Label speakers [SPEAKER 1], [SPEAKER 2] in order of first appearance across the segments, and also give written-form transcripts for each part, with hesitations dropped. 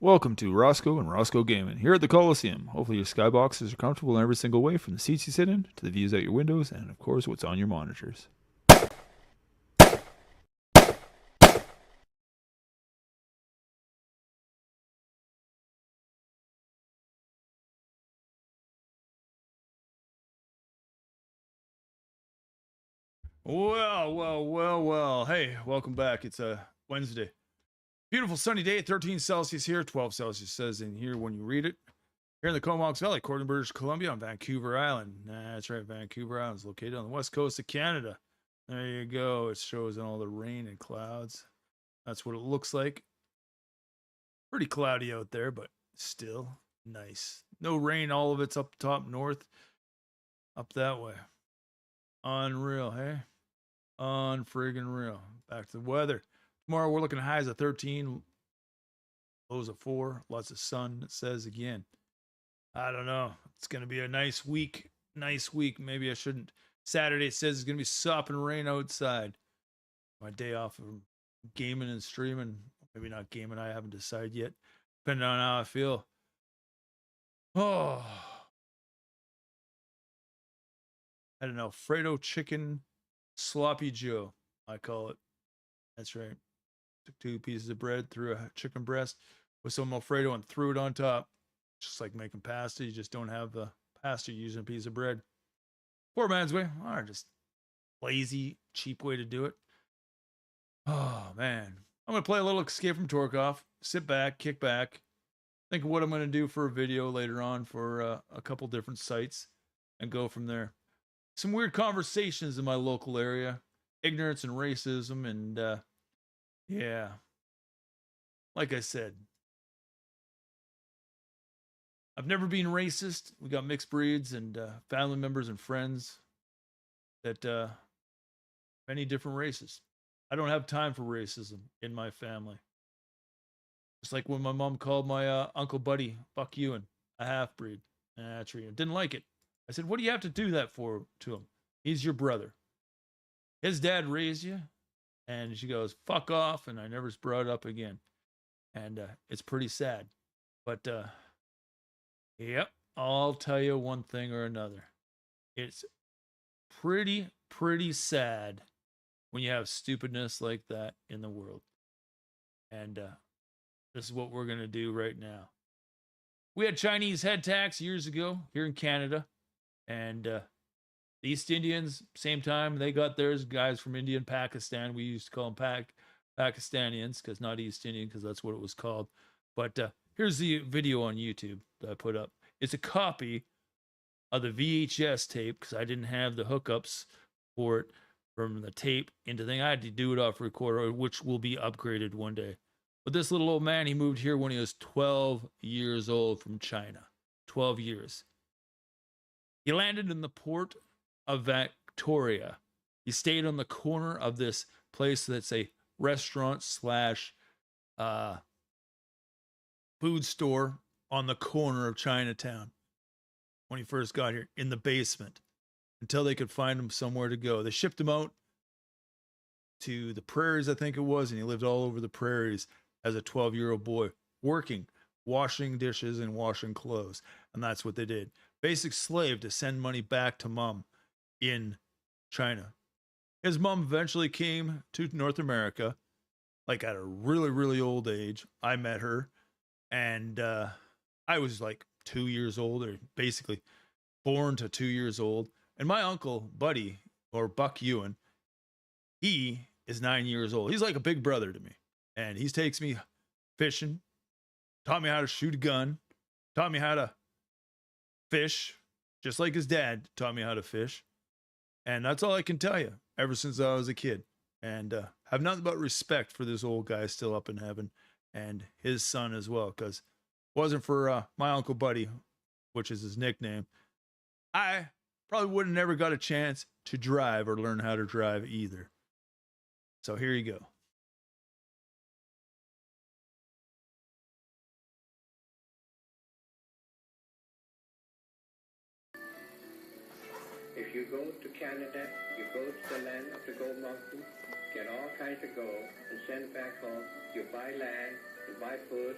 [SPEAKER 1] Welcome to Roscoe and Roscoe Gaming here at the Coliseum. Hopefully your skyboxes are comfortable in every single way, from the seats you sit in to the views out your windows and of course what's on your monitors. Well. Hey, welcome back. It's a Wednesday. Beautiful sunny day, 13 Celsius here, 12 Celsius says in here when you read it. Here in the Comox Valley, according to British Columbia, on Vancouver Island. That's right, Vancouver Island is located on the west coast of Canada. There you go. It shows all the rain and clouds. That's what it looks like. Pretty cloudy out there, but still nice. No rain, all of it's up top north, up that way. Unreal, hey? Unfriggin' real. Back to the weather. Tomorrow we're looking at highs of 13, lows of 4, lots of sun, it says again. I don't know. It's going to be a nice week. Nice week. Maybe I shouldn't. Saturday it says it's going to be sopping rain outside. My day off of gaming and streaming. Maybe not gaming. I haven't decided yet. Depending on how I feel. Oh. I don't know. Alfredo chicken sloppy Joe, I call it. That's right. Took 2 pieces of bread, threw a chicken breast with some Alfredo and threw it on top. Just like making pasta. You just don't have the pasta using a piece of bread. Poor man's way. Or just lazy, cheap way to do it. Oh, man. I'm going to play a little Escape from Tarkov. Sit back, kick back. Think of what I'm going to do for a video later on for a couple different sites. And go from there. Some weird conversations in my local area. Ignorance and racism. And, yeah. Like I said. I've never been racist. We got mixed breeds and family members and friends that many different races. I don't have time for racism in my family. Just like when my mom called my Uncle Buddy, Buck Ewan, a half-breed. That's right. I didn't like it. I said, what do you have to do that for to him? He's your brother. His dad raised you. And she goes, fuck off. And I never brought it up again. And it's pretty sad. But, yep, I'll tell you one thing or another. It's pretty sad when you have stupidness like that in the world. And this is what we're going to do right now. We had Chinese head tax years ago here in Canada. And the East Indians, same time, they got theirs. Guys from India and Pakistan. We used to call them Pakistanians, because not East Indian, because that's what it was called. But here's the video on YouTube that I put up. It's a copy of the VHS tape, because I didn't have the hookups for it from the tape into the thing. I had to do it off recorder, which will be upgraded one day. But this little old man, he moved here when he was 12 years old from China. 12 years. He landed in the port of Victoria. He stayed on the corner of this place that's a restaurant slash food store on the corner of Chinatown when he first got here, in the basement, until they could find him somewhere to go. They shipped him out to the prairies, I think it was, and he lived all over the prairies as a 12-year-old boy, working, washing dishes and washing clothes. And that's what they did. Basic slave to send money back to mom in China. His mom eventually came to North America, like at a really old age. I met her, and I was like 2 years old, or basically born to 2 years old. And my uncle, Buddy, or Buck Ewan, he is 9 years old. He's like a big brother to me. And he takes me fishing, taught me how to shoot a gun, taught me how to fish, just like his dad taught me how to fish. And that's all I can tell you ever since I was a kid. And have nothing but respect for this old guy still up in heaven, and his son as well, because it wasn't for my Uncle Buddy, which is his nickname, I probably would have never got a chance to drive or learn how to drive either. So here you go.
[SPEAKER 2] If you go to Canada, you go to the land of the gold mountain, get all kinds of gold, and send it back home. You buy land, you buy food,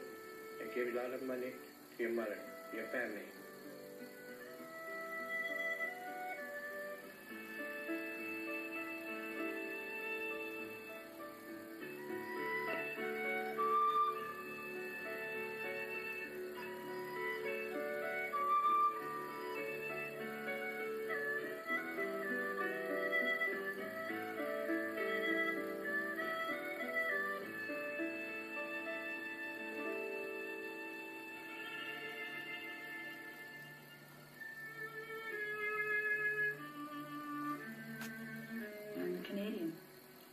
[SPEAKER 2] and give a lot of money to your mother, your family.
[SPEAKER 3] I'm a Canadian,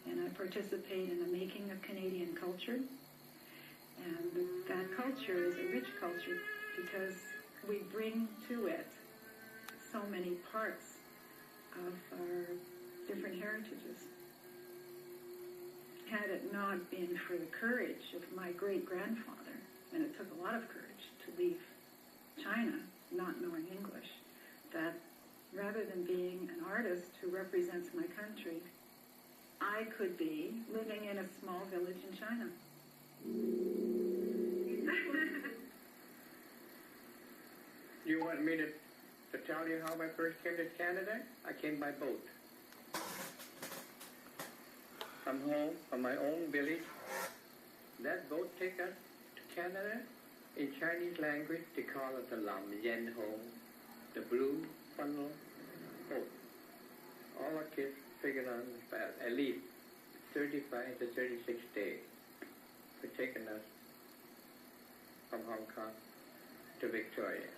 [SPEAKER 3] and I participate in the making of Canadian culture. And that culture is a rich culture because we bring to it so many parts of our different heritages. Had it not been for the courage of my great-grandfather, and it took a lot of courage to leave China not knowing English, that rather than being an artist who represents my country, I could be living in a small village in China.
[SPEAKER 2] You want me to tell you how I first came to Canada? I came by boat. From home, from my own village. That boat take us to Canada. In Chinese language, they call it the Lam Yen Home, the blue funnel boat. All our kids figured on at least 35 to 36 days for taking us from Hong Kong to Victoria.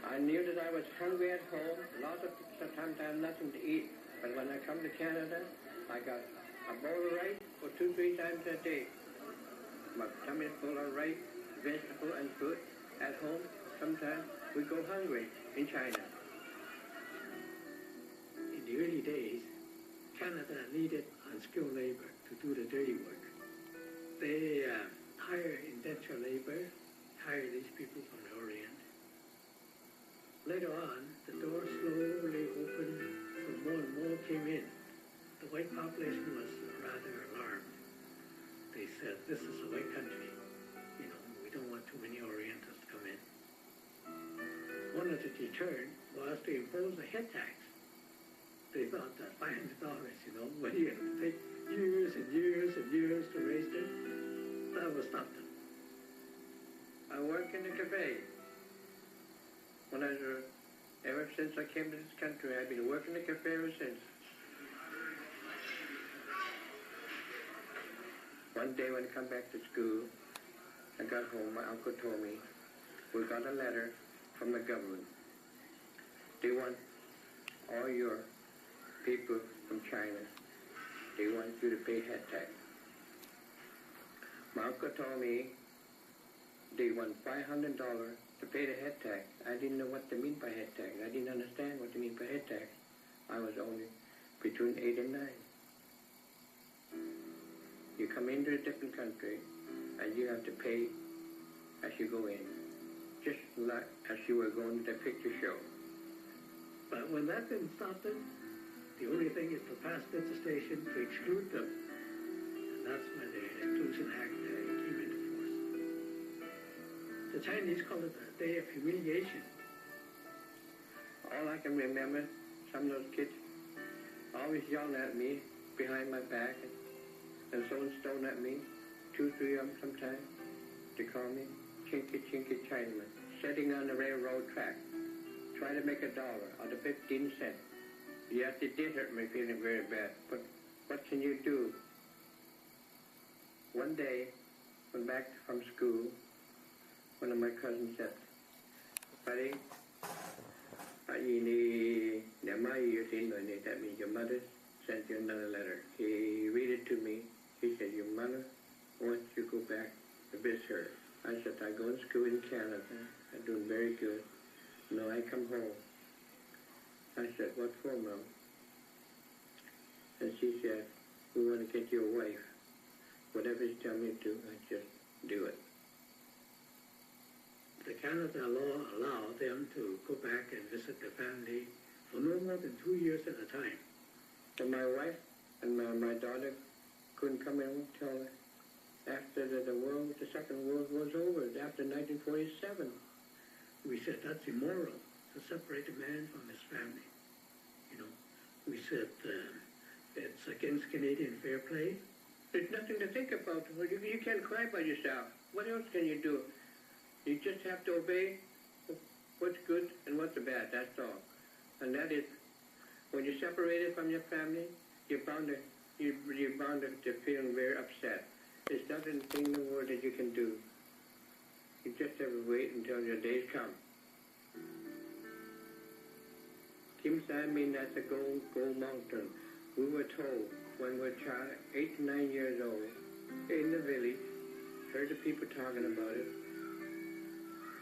[SPEAKER 2] I knew that I was hungry at home. Lots of times I have nothing to eat. But when I come to Canada, I got a bowl of rice for 2-3 times a day. My tummy is full of rice, vegetable, and fruit. At home, sometimes we go hungry in China.
[SPEAKER 4] In the early days, Canada needed unskilled labor to do the dirty work. They hired indentured labor, hired these people from the Orient. Later on, the door slowly opened, and more came in. The white population was rather alarmed. They said, this is a white country. You know, we don't want too many Orientals to come in. One of the deterrent was to impose a head tax. They thought that $500, you know, when you have to take years and years and years to raise it, that would stop them.
[SPEAKER 2] I work in a cafe. Ever since I came to this country, I've been working in a cafe ever since. One day when I come back to school, I got home, my uncle told me, we got a letter from the government. They want all your people from China, they want you to pay head tax. My uncle told me they want $500 to pay the head tax. I didn't know what they mean by head tax. I didn't understand what they mean by head tax. I was only between 8 and 9. You come into a different country and you have to pay as you go in, just like as you were going to the picture show.
[SPEAKER 4] But when that didn't stop them, the only thing is to pass legislation to exclude them. And that's when the Exclusion Act came into force. The Chinese call it a day of humiliation.
[SPEAKER 2] All I can remember, some of those kids always yelling at me behind my back and throwing stone at me, 2, 3 of them sometimes. They call me Chinky Chinky Chinaman, sitting on the railroad track, trying to make $1 out of 15 cents. Yes, it did hurt me feeling very bad, but what can you do? One day, when back from school, one of my cousins said, buddy, that means your mother sent you another letter. He read it to me. He said, your mother wants you to go back to visit her. I said, I go to school in Canada. I'm doing very good. No, I come home. I said, what for, Mom? And she said, we want to get you a wife. Whatever you tell me to do, I just do it.
[SPEAKER 4] The Canada law allowed them to go back and visit their family for no more than 2 years at a time.
[SPEAKER 2] So my wife and my daughter couldn't come in until after the Second World War was over, after 1947.
[SPEAKER 4] We said that's immoral to separate a man from his family. You know, we said it's against Canadian fair play.
[SPEAKER 2] There's nothing to think about. Well, you can't cry by yourself. What else can you do? You just have to obey what's good and what's bad, that's all. And that is, when you're separated from your family, you're bound to feel very upset. There's nothing in the world that you can do. You just have to wait until your days come. Kim San mean that's a gold mountain. We were told when we were 8 to 9 years old, in the village, heard the people talking about it.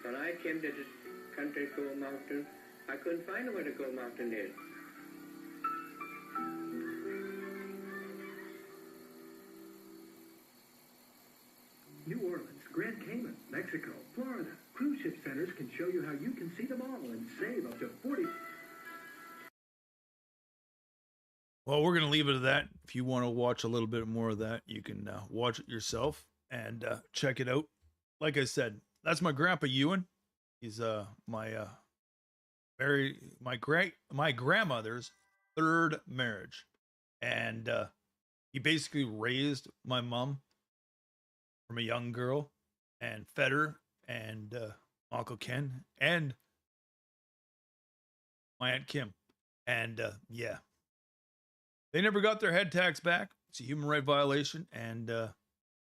[SPEAKER 2] When I came to this country, Gold Mountain, I couldn't find where the Gold Mountain is.
[SPEAKER 5] New Orleans, Grand Cayman, Mexico, Florida. Cruise ship centers can show you how you can see them all and save up to 40.
[SPEAKER 1] Well, we're going to leave it at that. If you want to watch a little bit more of that, you can watch it yourself and check it out. Like I said, that's my grandpa Ewan. He's my grandmother's third marriage, and he basically raised my mom from a young girl and fed her, and Uncle Ken and my Aunt Kim, and yeah. They never got their head tax back. It's a human right violation, and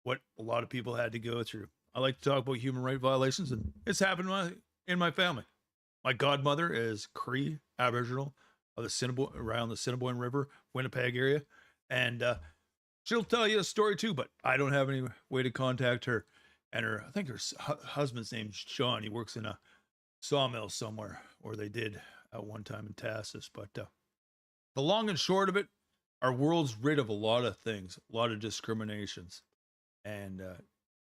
[SPEAKER 1] what a lot of people had to go through. I like to talk about human right violations, and it's happened in my family. My godmother is Cree Aboriginal of the around the Assiniboine River, Winnipeg area, and she'll tell you a story too. But I don't have any way to contact her. And I think her husband's name's John. He works in a sawmill somewhere, or they did at one time in Tassus. But the long and short of it, our world's rid of a lot of things, a lot of discriminations. And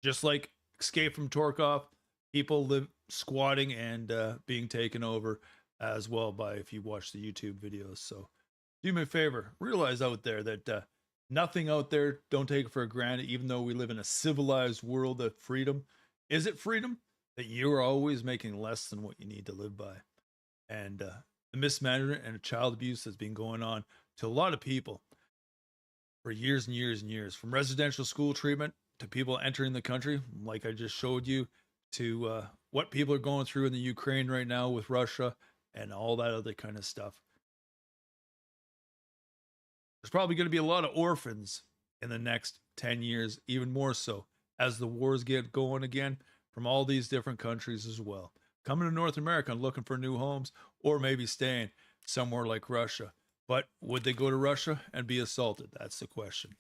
[SPEAKER 1] just like Escape from Tarkov, people live squatting and being taken over as well by, if you watch the YouTube videos. So do me a favor, realize out there that nothing out there, don't take it for granted, even though we live in a civilized world of freedom. Is it freedom? That you're always making less than what you need to live by. And the mismanagement and child abuse has been going on to a lot of people for years and years and years, from residential school treatment to people entering the country, like I just showed you, to what people are going through in the Ukraine right now with Russia and all that other kind of stuff. There's probably going to be a lot of orphans in the next 10 years, even more so, as the wars get going again from all these different countries as well. Coming to North America and looking for new homes, or maybe staying somewhere like Russia. But would they go to Russia and be assaulted? That's the question.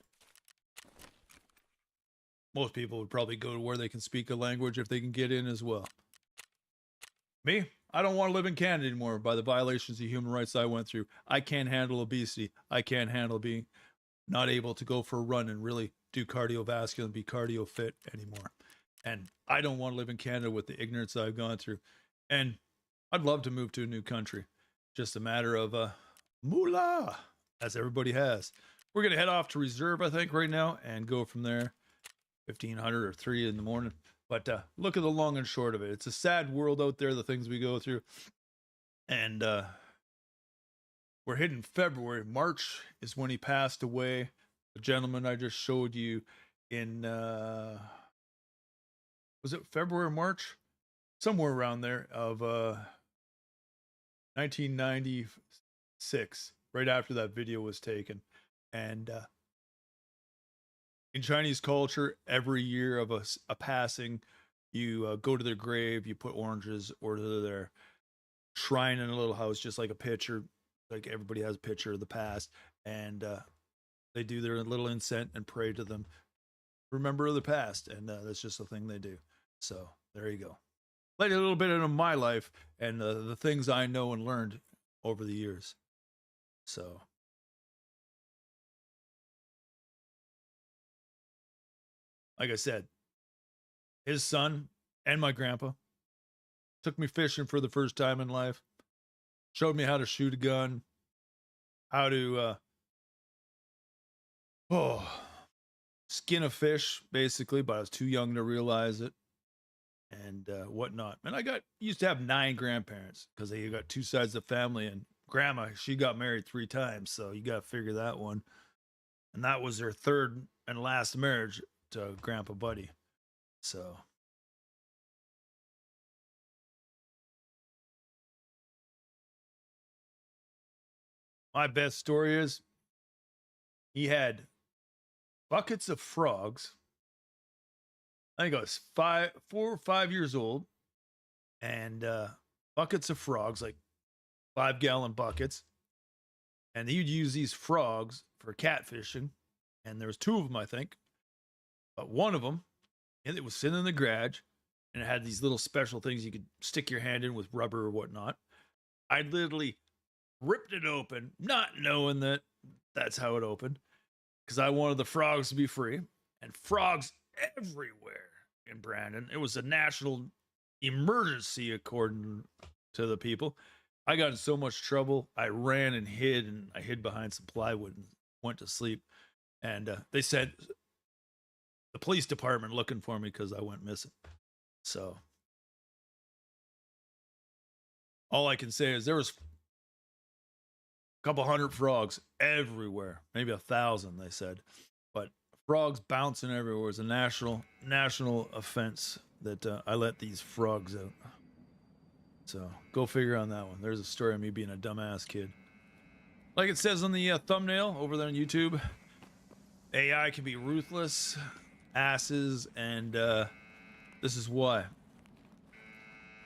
[SPEAKER 1] Most people would probably go to where they can speak a language if they can get in as well. Me, I don't want to live in Canada anymore by the violations of human rights I went through. I can't handle obesity. I can't handle being not able to go for a run and really do cardiovascular and be cardio fit anymore. And I don't want to live in Canada with the ignorance I've gone through. And I'd love to move to a new country. Just a matter of moolah, as everybody has. We're going to head off to reserve, I think, right now and go from there. 1500 or 3 in the morning. But look at the long and short of it. It's a sad world out there, the things we go through. And we're hitting February. March is when he passed away. The gentleman I just showed you in, was it February, March? Somewhere around there of 1996, right after that video was taken. And in Chinese culture, every year of a passing, you go to their grave, you put oranges or to their shrine in a little house, just like a picture, like everybody has a picture of the past, and they do their little incense and pray to them, remember the past, and that's just a thing they do. So there you go. Let a little bit into my life and the things I know and learned over the years. So. Like I said, his son and my grandpa took me fishing for the first time in life, showed me how to shoot a gun, how to, skin a fish, basically, but I was too young to realize it and whatnot. And I used to have 9 grandparents because they got 2 sides of the family, and grandma, she got married 3 times, so you got to figure that one. And that was their 3rd and last marriage to Grandpa Buddy. So my best story is he had buckets of frogs. I think I was 4 or 5 years old, and buckets of frogs, like 5-gallon buckets. And he'd use these frogs for catfishing. And there was 2 of them, I think. But one of them, and it was sitting in the garage, and it had these little special things you could stick your hand in with rubber or whatnot. I literally ripped it open, not knowing that that's how it opened, because I wanted the frogs to be free. And frogs everywhere in Brandon. It was a national emergency, according to the people. I got in so much trouble. I ran and I hid behind some plywood and went to sleep. And they said the police department looking for me because I went missing. So all I can say is there was a couple hundred frogs everywhere, maybe 1,000, they said. But frogs bouncing everywhere was a national offense that I let these frogs out. So go figure on that one. There's a story of me being a dumbass kid. Like it says on the thumbnail over there on YouTube, AI can be ruthless asses, and this is why.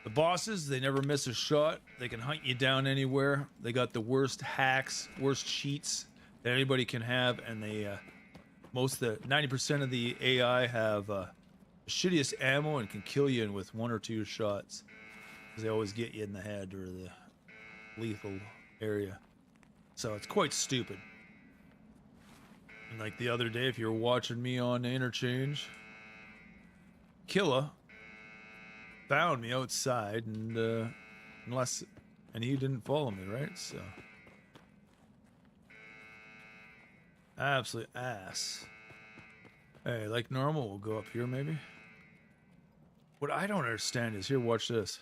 [SPEAKER 1] The bosses, they never miss a shot. They can hunt you down anywhere. They got the worst hacks, worst cheats that anybody can have, and they 90% of the AI have the shittiest ammo and can kill you with 1 or 2 shots. They always get you in the head or the lethal area. So it's quite stupid. And like the other day, if you were watching me on Interchange, Killa found me outside, and he didn't follow me, right? So absolute ass. Hey, like normal, we'll go up here maybe. What I don't understand is, here, watch this.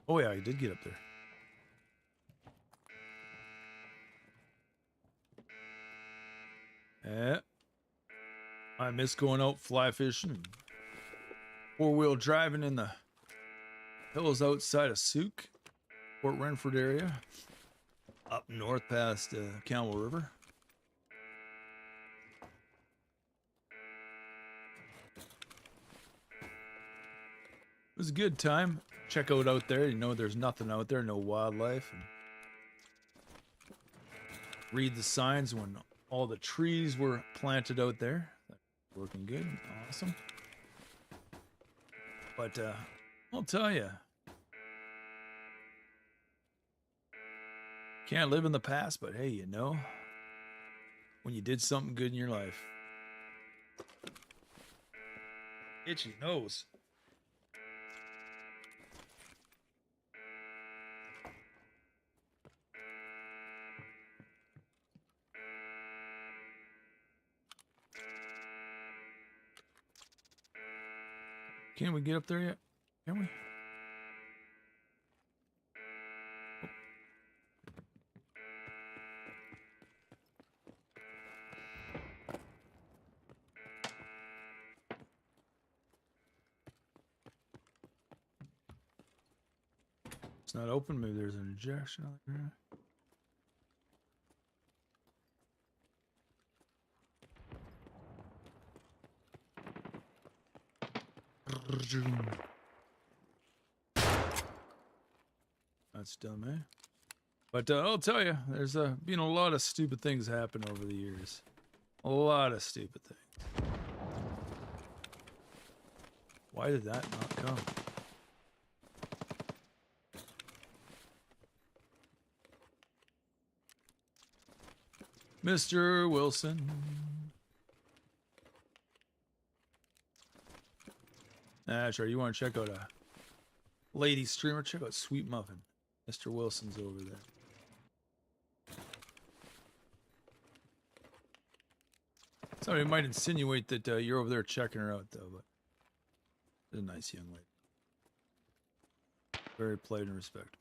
[SPEAKER 1] Oh yeah, I did get up there. Yeah. I miss going out fly fishing. 4-wheel driving in the hills outside of Souk, Port Renfrew area. Up north past Camel River. It was a good time. Check out there. You know there's nothing out there, no wildlife. And read the signs when all the trees were planted out there. Working good. Awesome. But I'll tell you, can't live in the past, but hey, you know, when you did something good in your life. Itchy nose. Can we get up there yet? Can we? It's not open. Maybe there's an injection out there. That's dumb, eh? But I'll tell you, there's been a lot of stupid things happen over the years. A lot of stupid things. Why did that not come? Mr. Wilson. Sure, you want to check out a lady streamer? Check out Sweet Muffin. Mr. Wilson's over there. Somebody might insinuate that you're over there checking her out, though, but she's a nice young lady. Very polite and respectful.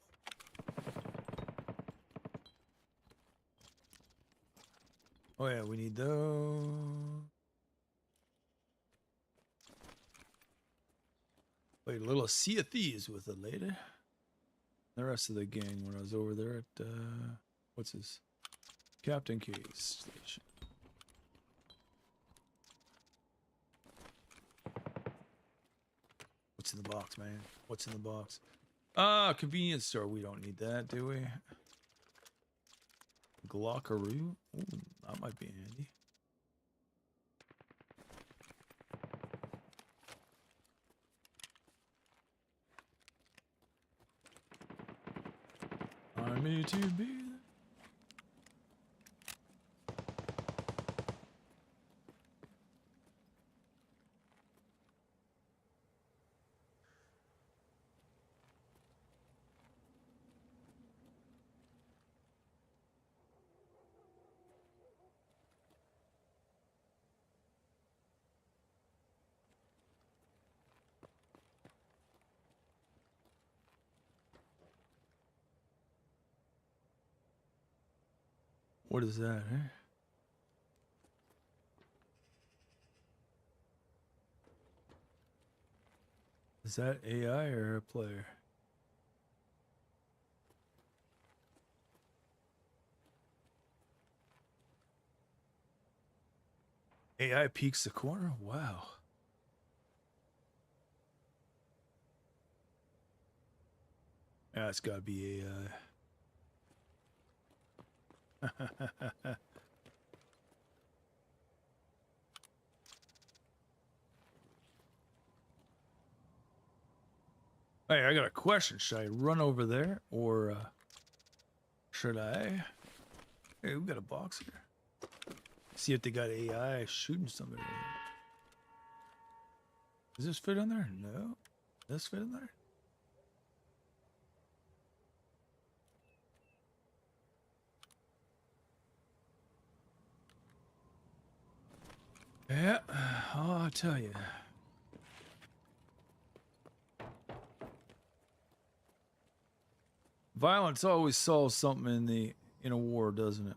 [SPEAKER 1] Oh yeah, we need those. Played a little Sea of Thieves with a lady. The rest of the gang when I was over there at what's his Captain K's station. What's in the box, man? What's in the box? Convenience store. We don't need that, do we? Glockaroo. Ooh, that might be handy. I need to be there. What is that, eh? Is that AI or a player? AI peeks the corner? Wow. Yeah, it's gotta be AI. Hey, I got a question. Should I run over there or should I? Hey, we got a box here. See if they got AI shooting somebody. Does this fit in there? No. Does this fit in there? Yeah, I'll tell you. Violence always solves something in a war, doesn't it?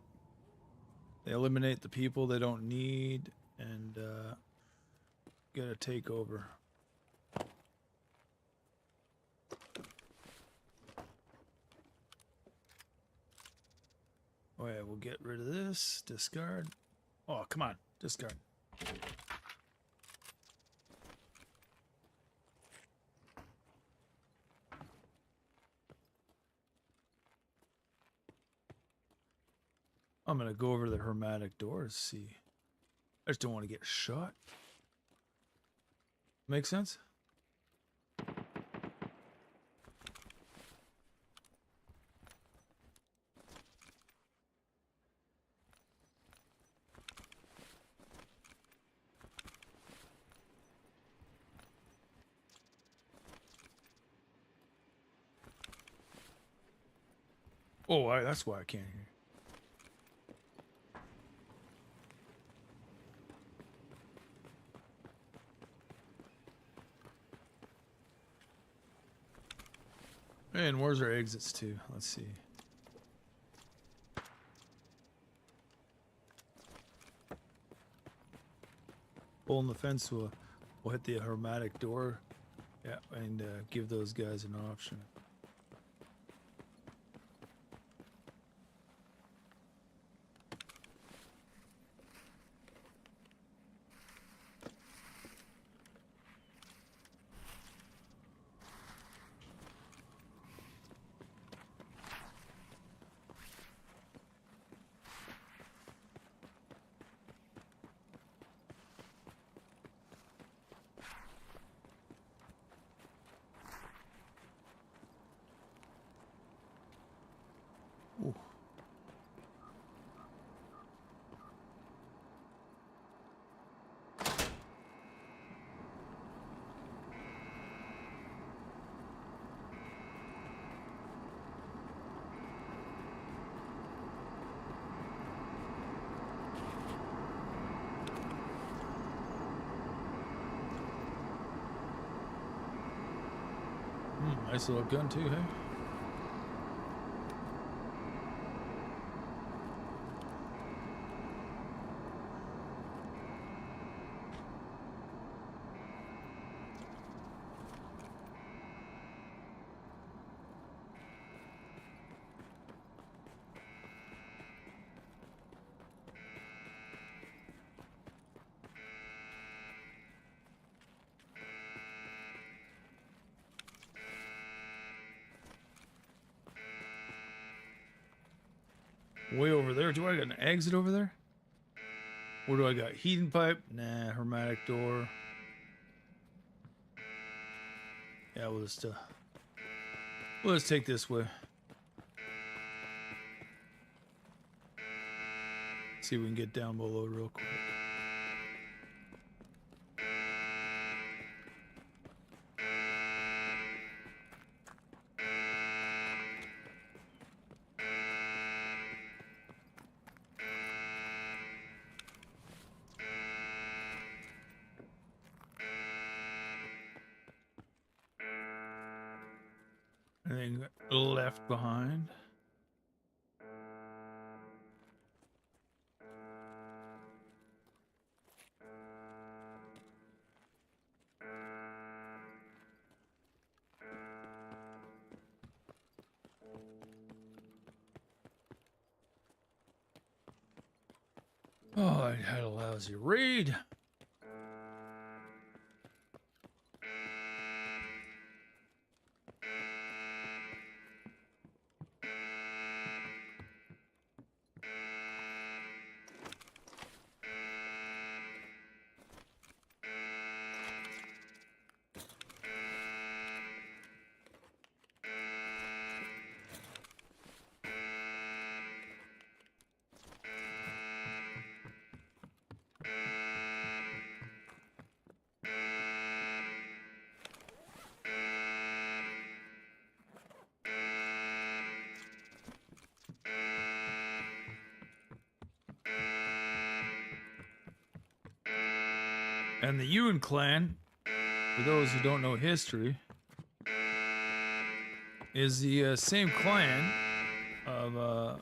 [SPEAKER 1] They eliminate the people they don't need and get a takeover. Oh yeah, we'll get rid of this. Discard. Oh, come on. Discard. I'm gonna go over to the hermetic door to see. I just don't want to get shot. Make sense? Oh, that's why I can't hear. And where's our exits to? Let's see. Pulling the fence will hit the hermetic door. Yeah, and give those guys an option. Nice little gun too, hey? Way over there. Do I got an exit over there? What do I got? Heating pipe? Nah, hermetic door. Yeah, we'll just take this way. See if we can get down below real quick. Anything left behind? Oh, I had a lousy read. And the Yuan clan, for those who don't know history, is the same clan of that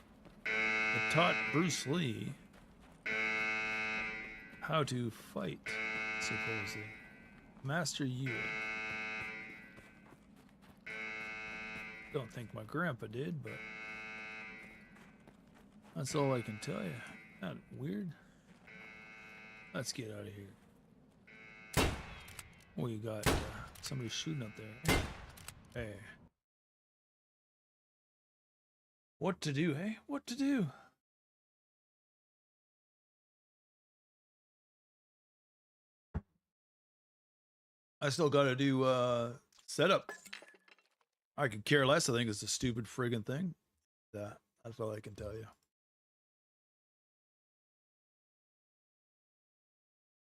[SPEAKER 1] taught Bruce Lee how to fight, supposedly. Master Yuan. Don't think my grandpa did, but that's all I can tell you. Not weird. Let's get out of here. Oh, you got somebody shooting up there. Hey. What to do, hey? What to do? I still got to do setup. I could care less. I think it's a stupid friggin' thing. That's all I can tell you.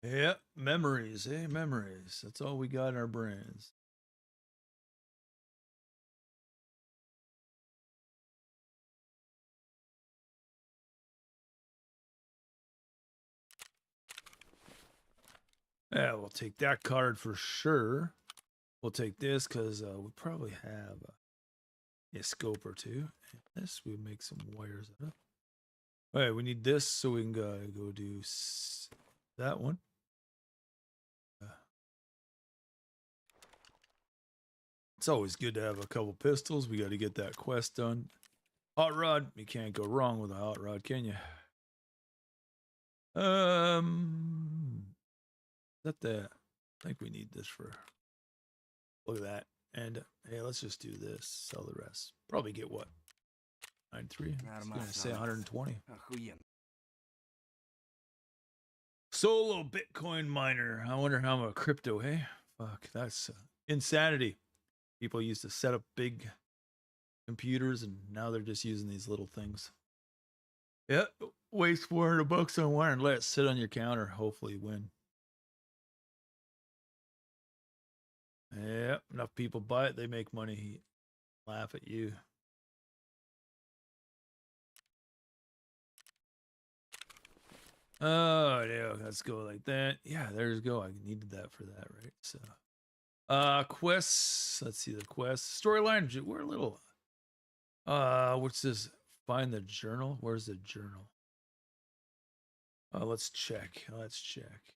[SPEAKER 1] Yep, memories, eh? Memories. That's all we got in our brains. Yeah, we'll take that card for sure. We'll take this because we probably have a scope or two. This, we make some wires out of. All right, we need this so we can go do that one. It's always good to have a couple pistols. We got to get that quest done. Hot rod. You can't go wrong with a hot rod, can you? Is that the? I think we need this for. Look at that. And hey, let's just do this. Sell the rest. Probably get what? 93. I was gonna say 120. Solo Bitcoin miner. I wonder how I'm a crypto. Hey, fuck, that's insanity. People used to set up big computers, and now they're just using these little things. Yeah, waste $400 on one and let it sit on your counter. Hopefully, win. Yeah, enough people buy it, they make money. Laugh at you. Oh, yeah, let's go like that. Yeah, there's go. I needed that for that, right? So, Quests. Let's see the quests. Storyline. We're a little. What's this? Find the journal. Where's the journal? Let's check. Let's check.